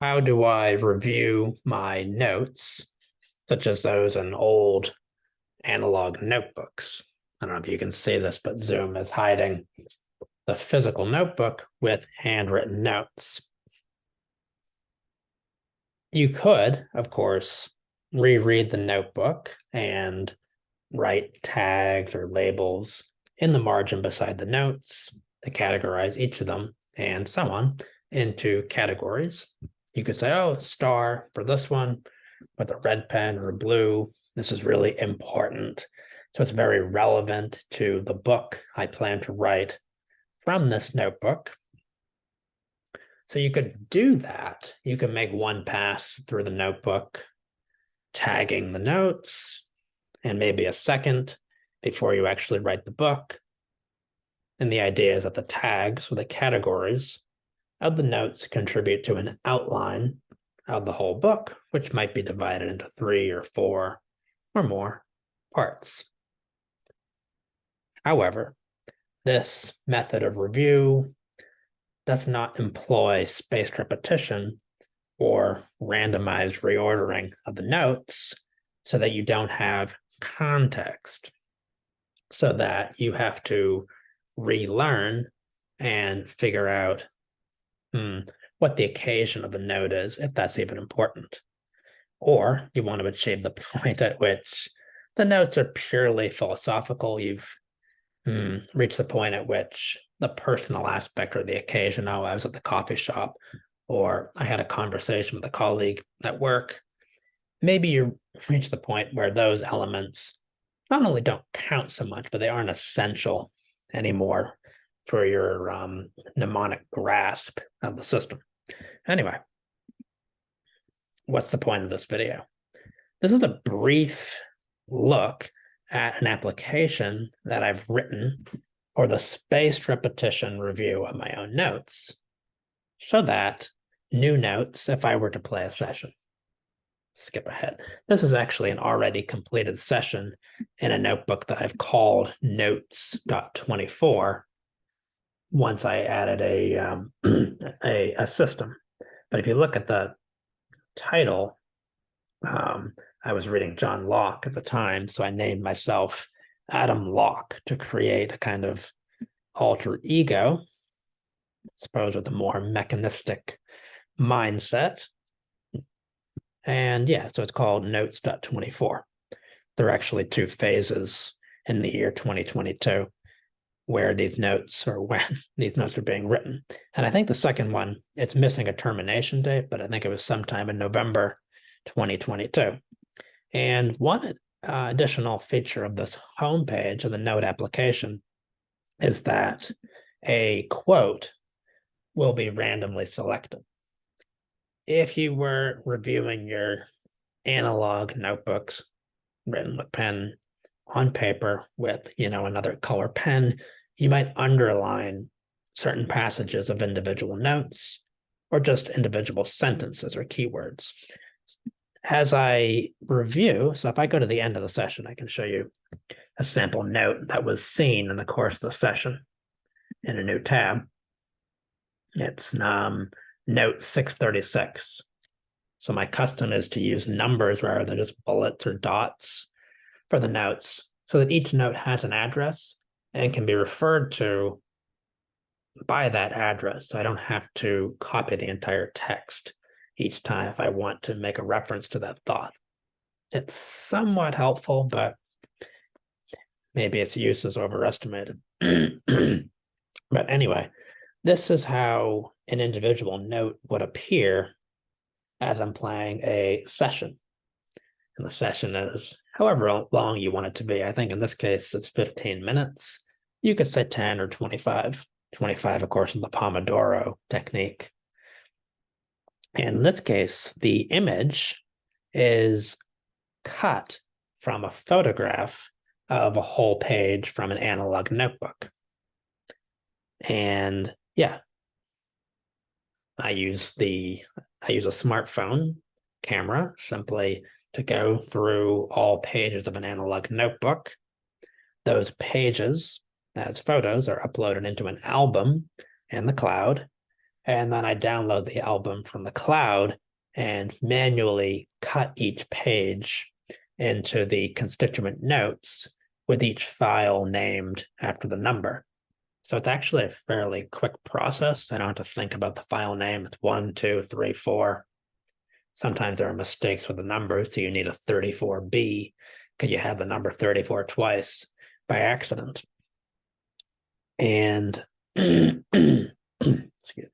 How do I review my notes, such as those in old analog notebooks? I don't know if you can see this, but Zoom is hiding the physical notebook with handwritten notes. You could, of course, reread the notebook and write tags or labels in the margin beside the notes to categorize each of them and so on into categories. You could say, oh, star for this one with a red pen or a blue. This is really important. So it's very relevant to the book I plan to write from this notebook. So you could do that. You could make one pass through the notebook, tagging the notes, and maybe a second before you actually write the book. And the idea is that the tags or the categories of the notes contribute to an outline of the whole book, which might be divided into 3 or 4 or more parts. However, this method of review does not employ spaced repetition or randomized reordering of the notes so that you don't have context, so that you have to relearn and figure out what the occasion of the note is, if that's even important. Or you want to achieve the point at which the notes are purely philosophical. You've reached the point at which the personal aspect or the occasion, oh, I was at the coffee shop, or I had a conversation with a colleague at work. Maybe you reach the point where those elements not only don't count so much, but they aren't essential anymore for your mnemonic grasp of the system. Anyway, what's the point of this video? This is a brief look at an application that I've written for the spaced repetition review of my own notes, so that new notes, if I were to play a session, skip ahead. This is actually an already completed session in a notebook that I've called notes.24 once I added a system. But if you look at the title, I was reading John Locke at the time, so I named myself Adam Locke to create a kind of alter ego, I suppose, with a more mechanistic mindset. And yeah, so it's called notes.24. There are actually 2 phases in the year 2022 where these notes or when these notes are being written. And I think the second one, it's missing a termination date, but I think it was sometime in November 2022. And one additional feature of this homepage of the note application is that a quote will be randomly selected. If you were reviewing your analog notebooks written with pen on paper with, another color pen, you might underline certain passages of individual notes or just individual sentences or keywords. As I review, so if I go to the end of the session, I can show you a sample note that was seen in the course of the session in a new tab. It's note 636. So my custom is to use numbers rather than just bullets or dots for the notes, so that each note has an address and can be referred to by that address. So I don't have to copy the entire text each time if I want to make a reference to that thought. It's somewhat helpful, but maybe its use is overestimated. But anyway, this is how an individual note would appear as I'm playing a session. And the session is however long you want it to be. I think in this case, it's 15 minutes. You could say 10 or 25. 25, of course, in the Pomodoro technique. And in this case, the image is cut from a photograph of a whole page from an analog notebook. And yeah, I use a smartphone camera simply to go through all pages of an analog notebook. Those pages as photos are uploaded into an album in the cloud, and then I download the album from the cloud and manually cut each page into the constituent notes with each file named after the number. So it's actually a fairly quick process. I don't have to think about the file name. It's 1, 2, 3, 4. Sometimes there are mistakes with the numbers, so you need a 34B because you have the number 34 twice by accident. And excuse me.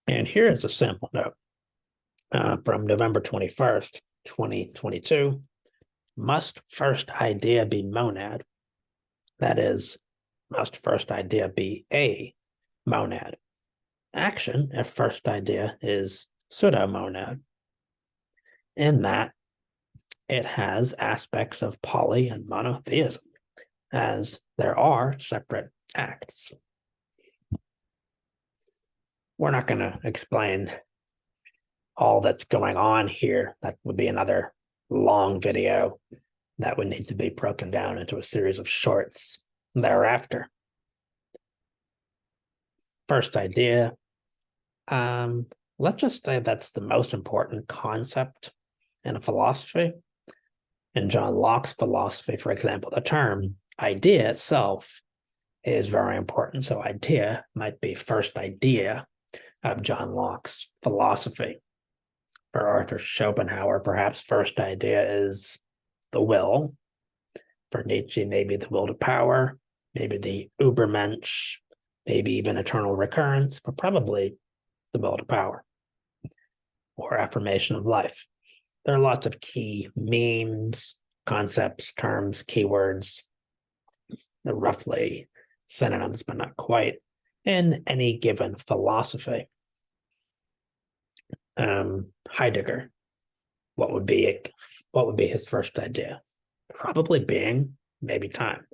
And here is a sample note from November 21st, 2022. Must first idea be monad? That is, must first idea be a monad? Action if first idea is pseudo-monad, in that it has aspects of poly and monotheism, as there are separate acts. We're not going to explain all that's going on here. That would be another long video that would need to be broken down into a series of shorts thereafter. First idea. Let's just say that's the most important concept in a philosophy. In John Locke's philosophy, for example, the term idea itself is very important. So idea might be first idea of John Locke's philosophy. For Arthur Schopenhauer, perhaps first idea is the will. For Nietzsche, maybe the will to power, maybe the Übermensch, maybe even eternal recurrence, but probably the will to power or affirmation of life. There are lots of key memes, concepts, terms, keywords. They're roughly synonyms, but not quite, in any given philosophy. Heidegger, what would be his first idea? Probably being, maybe time.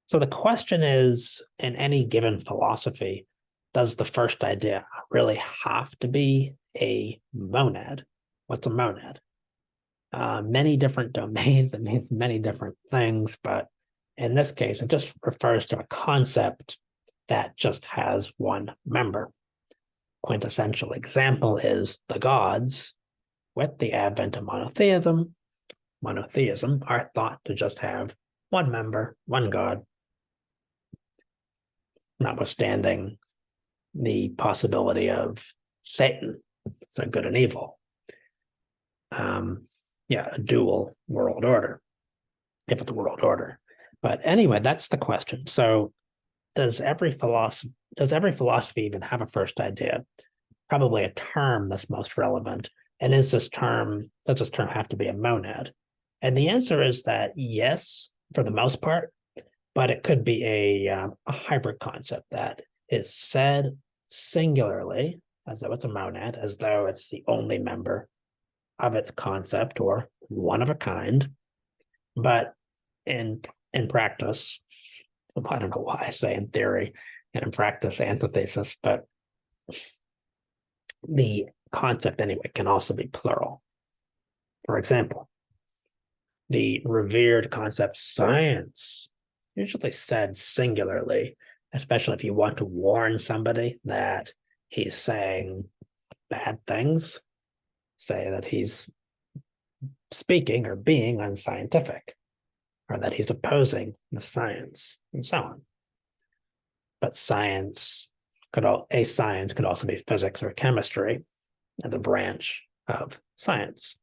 So the question is, in any given philosophy, does the first idea really have to be a monad? What's a monad? Many different domains, it means many different things, but in this case, it just refers to a concept that just has one member. Quintessential example is the gods. With the advent of monotheism are thought to just have one member, one god, notwithstanding the possibility of Satan, so good and evil. A dual world order, if it's a world order. But anyway, that's the question. So does every philosophy even have a first idea? Probably a term that's most relevant. And does this term have to be a monad? And the answer is that yes, for the most part, but it could be a hybrid concept that is said singularly, as though it's a monad, as though it's the only member of its concept or one of a kind. But in practice, I don't know why I say in theory and in practice antithesis, but the concept anyway can also be plural. For example, the revered concept science, usually said singularly, especially if you want to warn somebody that he's saying bad things, say that he's speaking or being unscientific, or that he's opposing the science, and so on. But science could also be physics or chemistry as a branch of science.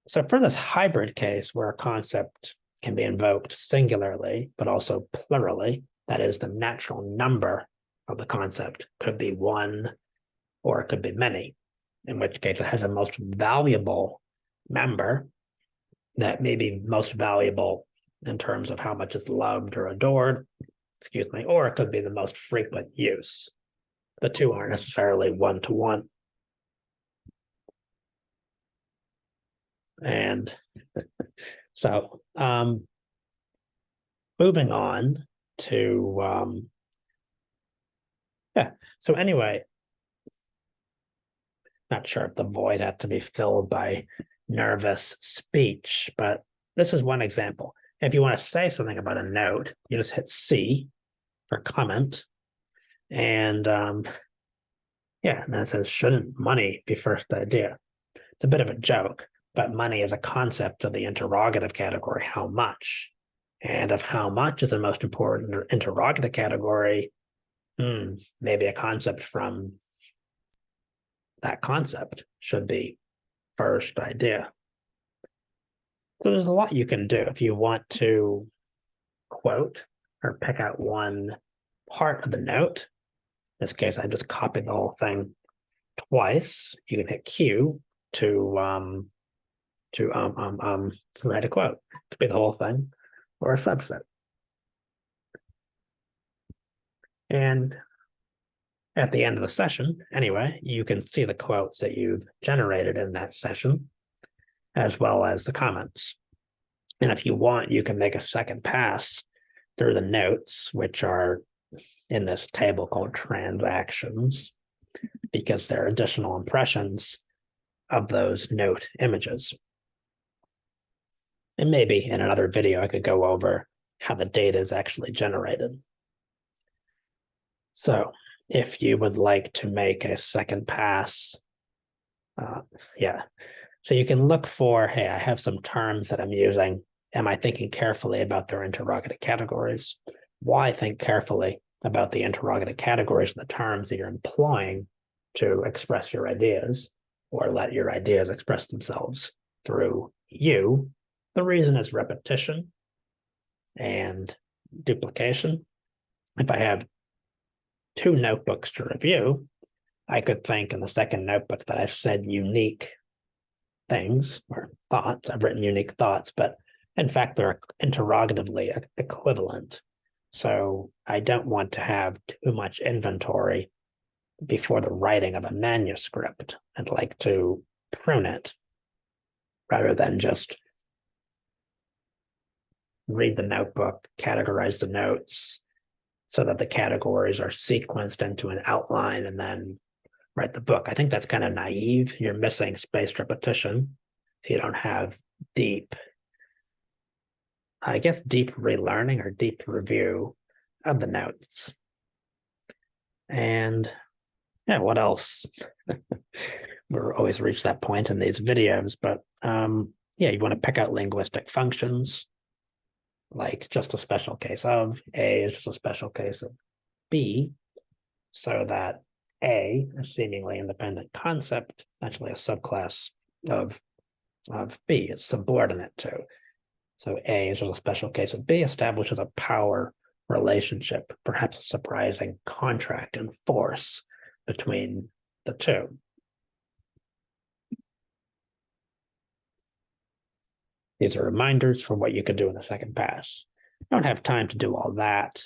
So for this hybrid case where a concept can be invoked singularly, but also plurally, that is, the natural number of the concept could be one or it could be many, in which case it has a most valuable member that may be most valuable in terms of how much it's loved or adored, or it could be the most frequent use. The two aren't necessarily one-to-one. And so moving on to, so anyway, not sure if the void had to be filled by nervous speech, but this is one example. If you want to say something about a note, you just hit C, for comment. And yeah, and then it says, shouldn't money be first idea? It's a bit of a joke, but money is a concept of the interrogative category, how much. And if how much is the most important interrogative category, maybe a concept from that concept should be first idea. So there's a lot you can do if you want to quote or pick out one part of the note. In this case, I just copied the whole thing twice. You can hit Q to write a quote. It could be the whole thing or a subset. And at the end of the session, anyway, you can see the quotes that you've generated in that session, as well as the comments. And if you want, you can make a second pass through the notes, which are in this table called transactions, because they're additional impressions of those note images. And maybe in another video, I could go over how the data is actually generated. So if you would like to make a second pass, so you can look for, hey, I have some terms that I'm using. Am I thinking carefully about their interrogative categories? Why think carefully about the interrogative categories and the terms that you're employing to express your ideas or let your ideas express themselves through you? The reason is repetition and duplication. If I have 2 notebooks to review, I could think in the second notebook that I've said unique things or thoughts. I've written unique thoughts, but in fact, they're interrogatively equivalent. So I don't want to have too much inventory before the writing of a manuscript. I'd like to prune it rather than just read the notebook, categorize the notes so that the categories are sequenced into an outline and then write the book. I think that's kind of naive. You're missing spaced repetition. So you don't have deep relearning or deep review of the notes. And yeah, what else? We're always reach that point in these videos, but yeah, you want to pick out linguistic functions, like just a special case of, A is just a special case of B, so that A, a seemingly independent concept, actually a subclass of B, is subordinate to. So A is just a special case of B, establishes a power relationship, perhaps a surprising contract and force between the two. These are reminders for what you could do in the second pass. I don't have time to do all that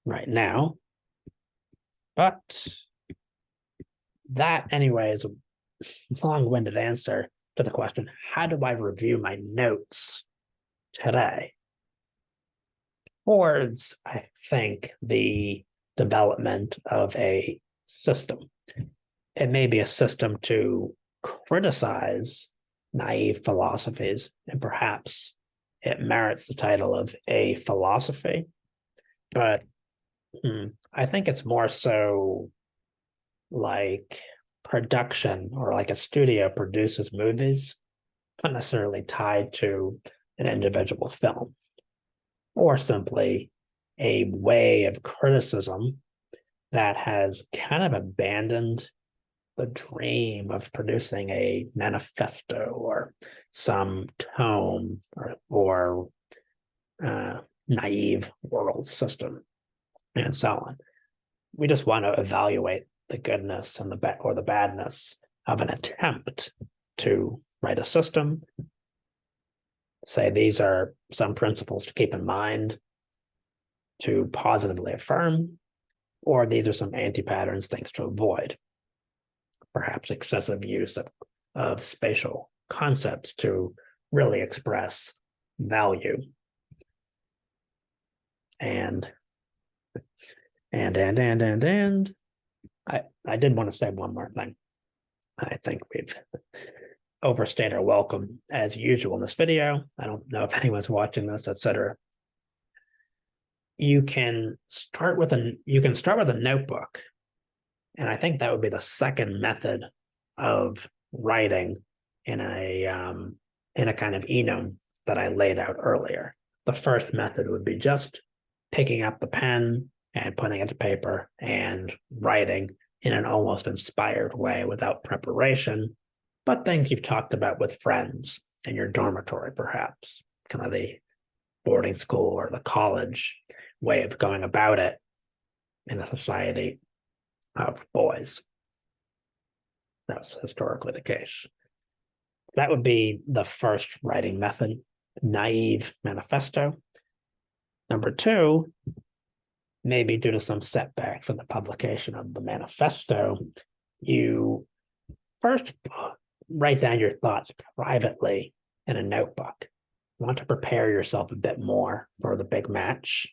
right now, but that anyway is a long-winded answer to the question, how do I review my notes today? Towards, I think, the development of a system. It may be a system to criticize naive philosophies, and perhaps it merits the title of a philosophy, but I think it's more so like production, or like a studio produces movies, not necessarily tied to an individual film, or simply a way of criticism that has kind of abandoned the dream of producing a manifesto or some tome or naive world system and so on. We just want to evaluate the goodness and the badness of an attempt to write a system, say these are some principles to keep in mind to positively affirm, or these are some anti-patterns, things to avoid. Perhaps excessive use of spatial concepts to really express value. And I did want to say one more thing. I think we've overstayed our welcome as usual in this video. I don't know if anyone's watching this, etc. you can start with a notebook. And I think that would be the second method of writing in a kind of enome that I laid out earlier. The first method would be just picking up the pen and putting it to paper and writing in an almost inspired way without preparation, but things you've talked about with friends in your dormitory, perhaps, kind of the boarding school or the college way of going about it in a society of boys. That's historically the case. That would be the first writing method, naive manifesto. Number two, maybe due to some setback from the publication of the manifesto, you first write down your thoughts privately in a notebook. You want to prepare yourself a bit more for the big match.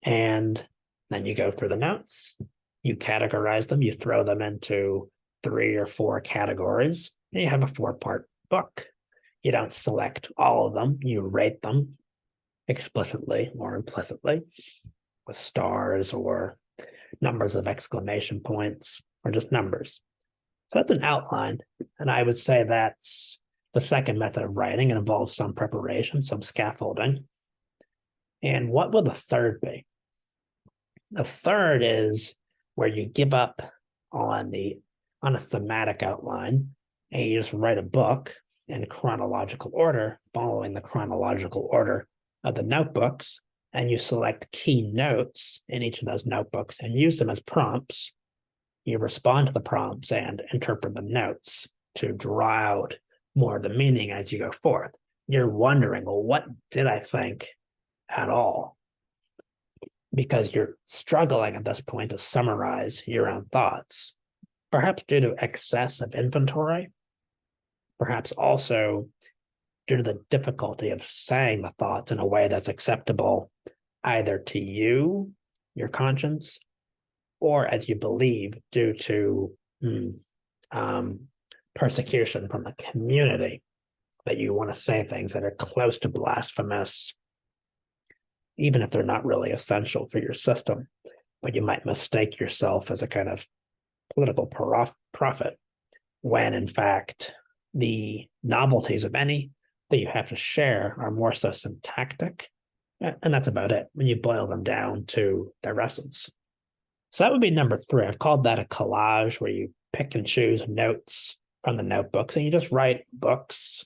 And then you go through the notes, you categorize them, you throw them into 3 or 4 categories, and you have a 4-part book. You don't select all of them, you rate them explicitly or implicitly with stars or numbers of exclamation points or just numbers. So that's an outline. And I would say that's the second method of writing. It involves some preparation, some scaffolding. And what will the third be? The third is where you give up on a thematic outline and you just write a book in chronological order, following the chronological order of the notebooks, and you select key notes in each of those notebooks and use them as prompts. You respond to the prompts and interpret the notes to draw out more of the meaning as you go forth. You're wondering, well, what did I think at all? Because you're struggling at this point to summarize your own thoughts, perhaps due to excess of inventory, perhaps also due to the difficulty of saying the thoughts in a way that's acceptable either to you, your conscience, or as you believe, due to persecution from the community, that you want to say things that are close to blasphemous, even if they're not really essential for your system, but you might mistake yourself as a kind of political prophet, when in fact the novelties of any that you have to share are more so syntactic, and that's about it when you boil them down to their essence. So that would be number 3. I've called that a collage, where you pick and choose notes from the notebooks and you just write books.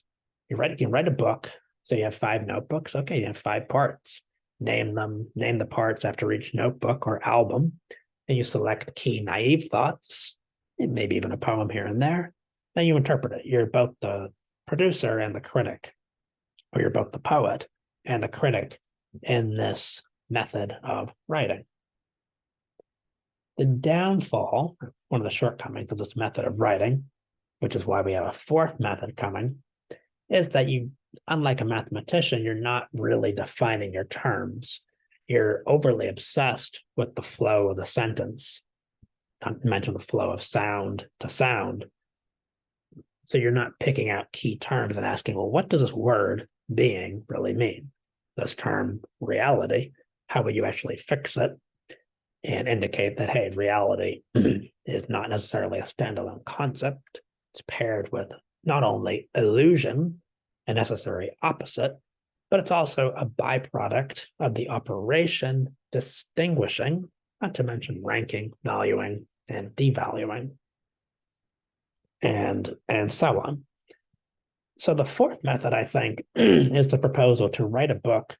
You can write a book. So you have 5 notebooks. Okay, you have 5 parts. Name the parts after each notebook or album. And you select key naive thoughts, maybe even a poem here and there. Then you interpret it. You're both the producer and the critic, or you're both the poet and the critic in this method of writing. The downfall, one of the shortcomings of this method of writing, which is why we have a 4th method coming, is that you, unlike a mathematician, you're not really defining your terms. You're overly obsessed with the flow of the sentence, not to mention the flow of sound to sound. So you're not picking out key terms and asking, well, what does this word being really mean? This term reality, how will you actually fix it and indicate that, hey, reality is not necessarily a standalone concept. It's paired with not only illusion, a necessary opposite, but it's also a byproduct of the operation distinguishing, not to mention ranking, valuing, and devaluing, and so on. So the 4th method, I think, is the proposal to write a book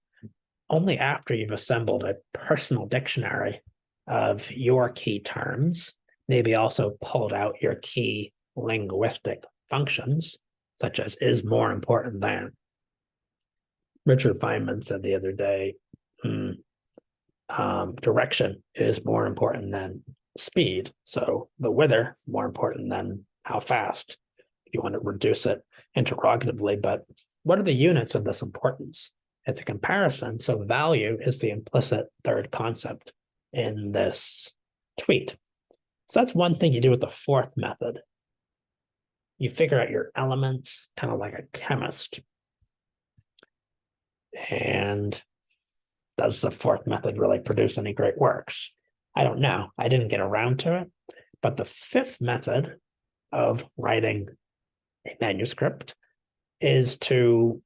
only after you've assembled a personal dictionary of your key terms, maybe also pulled out your key linguistic functions, such as is more important than. Richard Feynman said the other day, direction is more important than speed. So the whither is more important than how fast, if you want to reduce it interrogatively. But what are the units of this importance? It's a comparison. So value is the implicit 3rd concept in this tweet. So that's one thing you do with the 4th method. You figure out your elements, kind of like a chemist. And does the fourth method really produce any great works? I don't know. I didn't get around to it. But the fifth method of writing a manuscript is to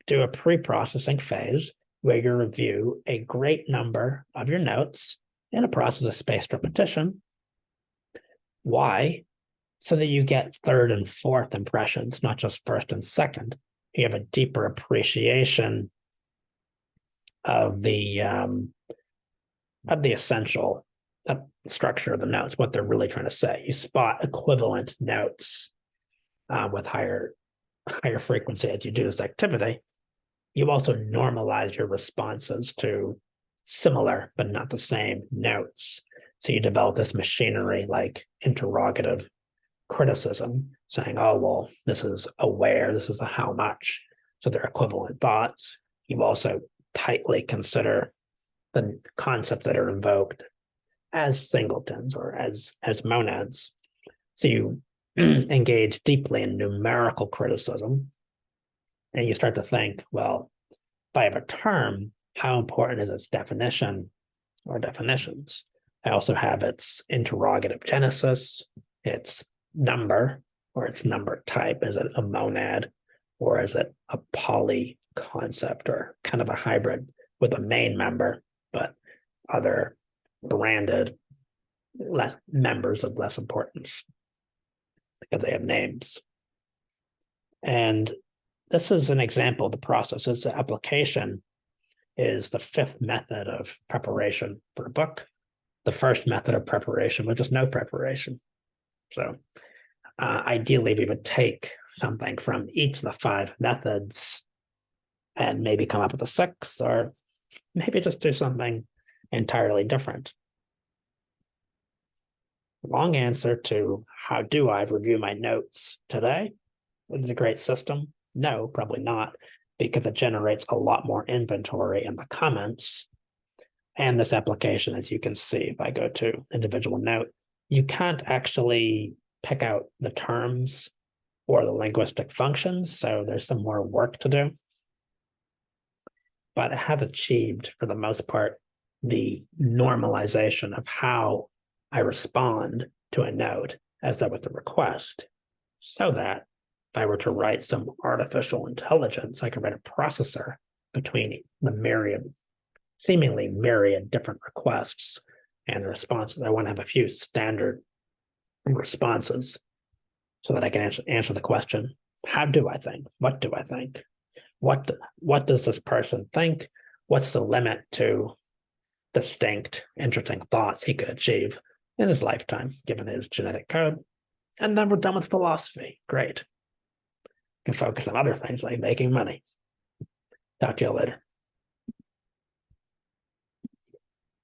do a pre-processing phase where you review a great number of your notes in a process of spaced repetition. Why? So that you get third and fourth impressions, not just first and second. You have a deeper appreciation of the essential structure of the notes, what they're really trying to say. You spot equivalent notes with higher frequency as you do this activity. You also normalize your responses to similar but not the same notes. So you develop this machinery like interrogative criticism, saying, oh, well, this is a where, this is a how much. So they're equivalent thoughts. You also tightly consider the concepts that are invoked as singletons or as monads. So you engage deeply in numerical criticism, and you start to think, well, if I have a term, how important is its definition or definitions? I also have its interrogative genesis, its number or its number type. Is it a monad or is it a poly concept or kind of a hybrid with a main member, but other branded members of less importance because they have names? And this is an example of the process. Its application is the fifth method of preparation for a book. The first method of preparation was just no preparation. So ideally, we would take something from each of the five methods and maybe come up with a sixth, or maybe just do something entirely different. Long answer to how do I review my notes today? Is it a great system? No, probably not, because it generates a lot more inventory in the comments. And this application, as you can see, if I go to individual note, you can't actually pick out the terms or the linguistic functions. So there's some more work to do. But it has achieved, for the most part, the normalization of how I respond to a note as though it's a request, so that if I were to write some artificial intelligence, I could write a processor between the seemingly myriad different requests and the responses. I want to have a few standard responses so that I can answer the question, how do I think? What do I think? What does this person think? What's the limit to distinct, interesting thoughts he could achieve in his lifetime, given his genetic code? And then we're done with philosophy. Great. You can focus on other things like making money. Talk to you later.